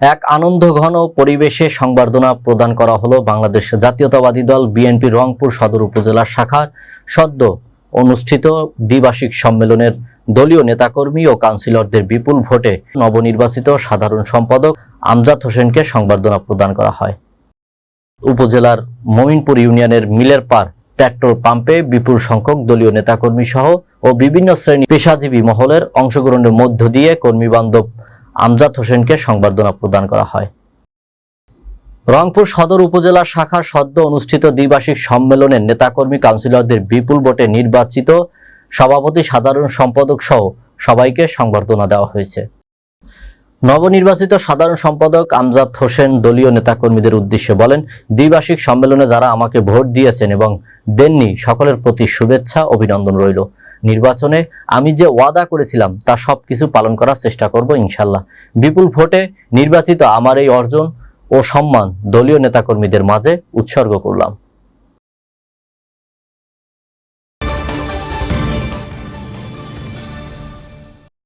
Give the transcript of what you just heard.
এক আনন্দঘন পরিবেশে সংবর্ধনা প্রদান করা হলো বাংলাদেশ জাতীয়তাবাদী দল বিএনপি রংপুর সদর উপজেলা শাখার সদ্য অনুষ্ঠিত দ্বিবার্ষিক সম্মেলনের দলীয় নেতাকর্মী ও কাউন্সিলরদের বিপুল ভোটে নবনির্বাচিত সাধারণ সম্পাদক আমজাদ হোসেনকে সংবর্ধনা প্রদান করা হয়। উপজেলার মমিনপুর ইউনিয়নের মিলের পাড় পেট্রোল পাম্পে বিপুল সংখ্যক দলীয় নেতাকর্মী সহ ও বিভিন্ন শ্রেণী পেশাজীবী মহলের অংশগ্রহণের মধ্য দিয়ে কর্মীবান্ধব আমজাদ হোসেনকে সংবর্ধনা প্রদান করা হয়। রংপুর সদর উপজেলা শাখার সদ্য অনুষ্ঠিত দ্বিবার্ষিক সম্মেলনে নেতাকর্মী কাউন্সিলরদের বিপুল ভোটে নির্বাচিত সভাপতি সাধারণ সম্পাদক সহ সবাইকে সংবর্ধনা দেওয়া হয়েছে। নবনির্বাচিত সাধারণ সম্পাদক আমজাদ হোসেন দলীয় নেতাকর্মীদের উদ্দেশ্যে বলেন, দ্বিবার্ষিক সম্মেলনে যারা আমাকে ভোট দিয়েছেন এবং দেননি সকলের প্রতি শুভেচ্ছা অভিনন্দন রইল। নির্বাচনে আমি যে ওয়াদা করেছিলাম তা সবকিছু পালন করার চেষ্টা করব ইনশাল্লাহ। বিপুল ভোটে নির্বাচিত আমার এই অর্জন ও সম্মান দলীয় নেতাকর্মীদের মাঝে উৎসর্গ করলাম।